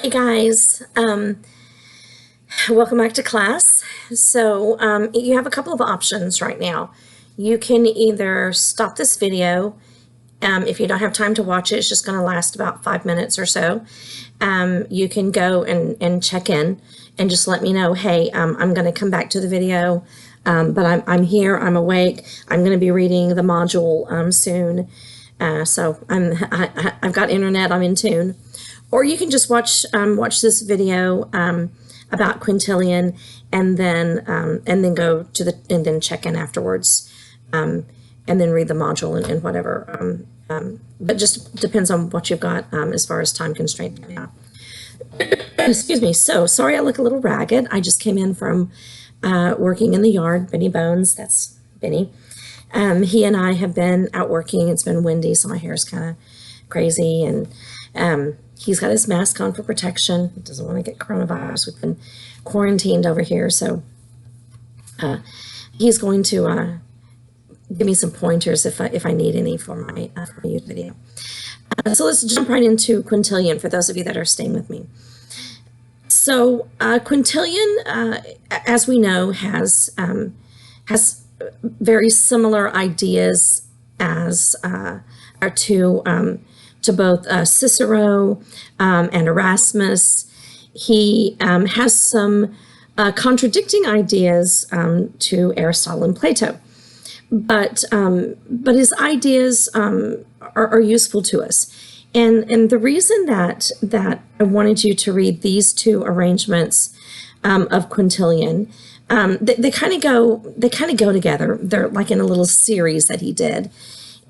Hey guys, welcome back to class. So you have a couple of options right now. You can either stop this video. If you don't have time to watch it, it's just going to last about 5 minutes or so. You can go and check in and just let me know, hey, I'm going to come back to the video, but I'm here, I'm awake, I'm going to be reading the module soon. So I've got internet, I'm in tune. Or you can just watch this video about Quintilian, and then go to and then check in afterwards, and then read the module and whatever. But just depends on what you've got as far as time constraint right now. Excuse me. So sorry I look a little ragged. I just came in from working in the yard. Benny Bones, that's Benny. He and I have been out working. It's been windy, so my hair is kind of crazy, and he's got his mask on for protection. He doesn't want to get coronavirus. We've been quarantined over here, so he's going to give me some pointers if I need any for my YouTube video. So let's jump right into Quintilian for those of you that are staying with me. So Quintilian, as we know, has very similar ideas as are to both Cicero and Erasmus. He has some contradicting ideas to Aristotle and Plato, but his ideas are useful to us. And the reason that I wanted you to read these two arrangements of Quintilian, they kind of go together. They're like in a little series that he did.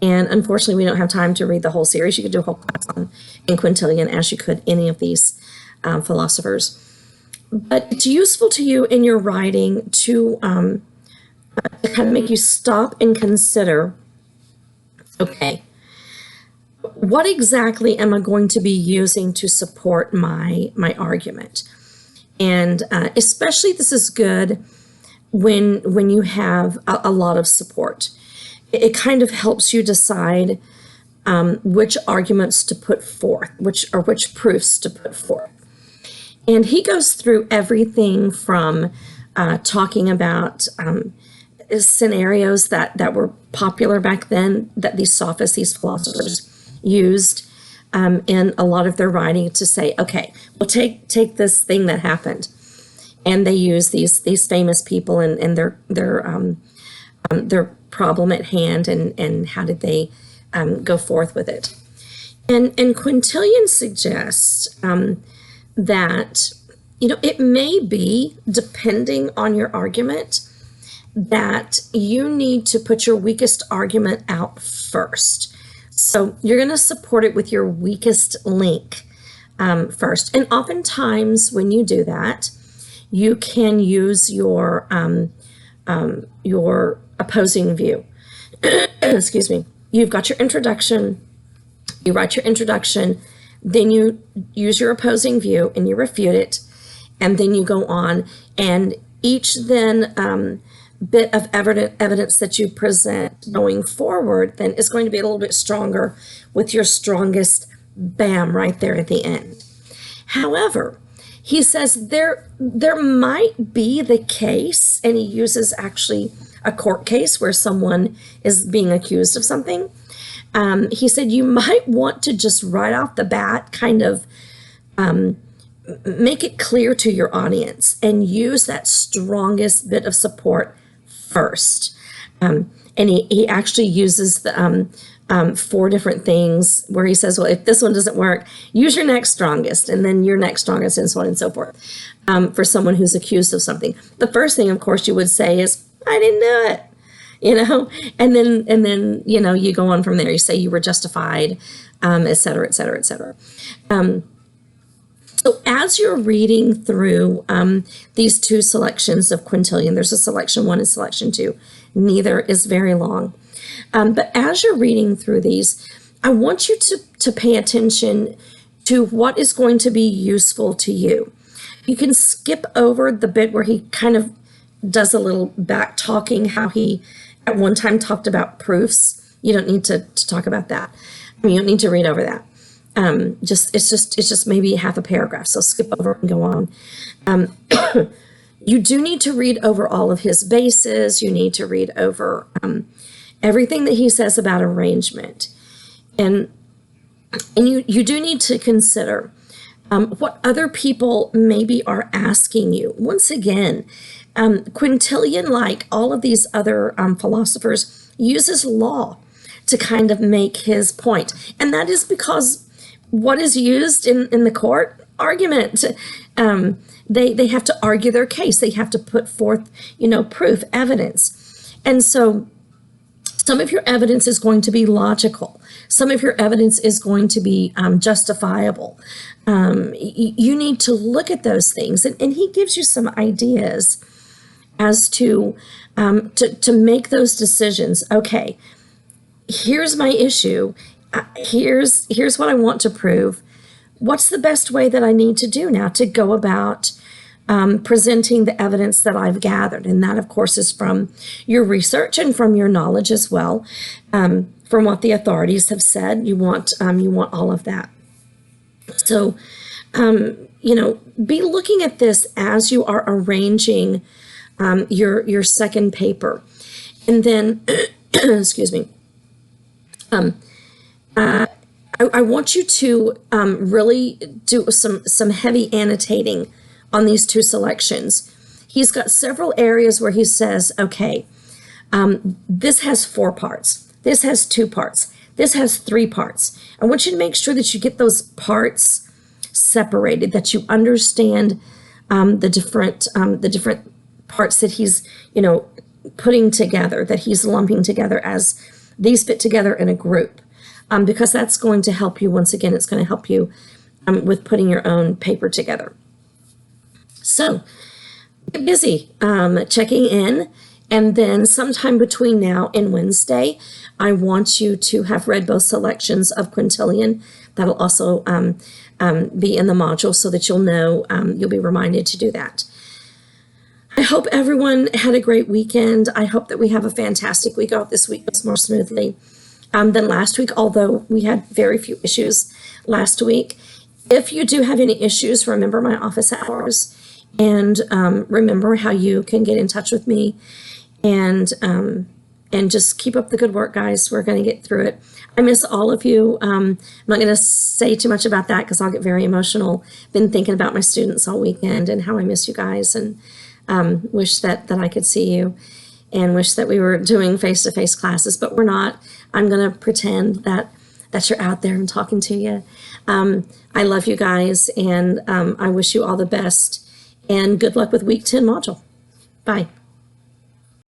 And unfortunately, we don't have time to read the whole series. You could do a whole class on in Quintilian, as you could any of these philosophers. But it's useful to you in your writing to kind of make you stop and consider, okay, what exactly am I going to be using to support my argument? And especially this is good when you have a lot of support. It kind of helps you decide which arguments to put forth, which proofs to put forth. And he goes through everything from talking about scenarios that were popular back then, that these sophists, these philosophers used in a lot of their writing to say, okay, well, take this thing that happened. And they use these famous people and their problem at hand, and how did they go forth with it. And Quintilian suggests that, it may be, depending on your argument, that you need to put your weakest argument out first. So you're going to support it with your weakest link first. And oftentimes when you do that, you can use your opposing view. Excuse me. You've got your introduction, you write your introduction, then you use your opposing view and you refute it, and then you go on, and each then bit of evidence that you present going forward then is going to be a little bit stronger with your strongest bam right there at the end. However, he says there might be the case, and he uses actually a court case where someone is being accused of something. He said you might want to just right off the bat kind of make it clear to your audience and use that strongest bit of support first. And he actually uses the 4 different things where he says, well, if this one doesn't work, use your next strongest, and then your next strongest, and so on and so forth, for someone who's accused of something. The first thing, of course, you would say is, I didn't do it, and then you go on from there. You say you were justified, et cetera, et cetera, et cetera. So as you're reading through these two selections of Quintilian, there's a selection 1 and selection 2. Neither is very long. But as you're reading through these, I want you to pay attention to what is going to be useful to you. You can skip over the bit where he kind of does a little back talking, how he at one time talked about proofs. You don't need to talk about that. You don't need to read over that. It's just maybe half a paragraph. So skip over and go on. You do need to read over all of his bases. You need to read over everything that he says about arrangement. And you do need to consider what other people maybe are asking you. Once again, Quintilian, like all of these other philosophers, uses law to kind of make his point. And that is because what is used in the court? Argument. They have to argue their case. They have to put forth, proof, evidence. And so some of your evidence is going to be logical. Some of your evidence is going to be justifiable. You need to look at those things. And he gives you some ideas as to make those decisions. Okay, here's my issue. Here's what I want to prove. What's the best way that I need to do now to go about presenting the evidence that I've gathered? And that, of course, is from your research and from your knowledge as well, from what the authorities have said. You want all of that. So, be looking at this as you are arranging your second paper. And then, excuse me, I want you to really do some heavy annotating on these two selections. He's got several areas where he says, okay, this has 4 parts. This has 2 parts. This has 3 parts. I want you to make sure that you get those parts separated, that you understand the different parts that he's, putting together, that he's lumping together as these fit together in a group. Because that's going to help you. Once again, it's going to help you with putting your own paper together. So get busy checking in. And then sometime between now and Wednesday, I want you to have read both selections of Quintilian. That'll also be in the module so that you'll know, you'll be reminded to do that. I hope everyone had a great weekend. I hope that we have a fantastic week. I hope this week goes more smoothly than last week, although we had very few issues last week. If you do have any issues, remember my office hours, and remember how you can get in touch with me, and just keep up the good work, guys. We're going to get through it. I miss all of you. I'm not going to say too much about that because I'll get very emotional. Been thinking about my students all weekend and how I miss you guys, and wish that I could see you, and wish that we were doing face-to-face classes, but we're not. I'm going to pretend that you're out there and talking to you. I love you guys, and I wish you all the best, and good luck with week 10 module. Bye.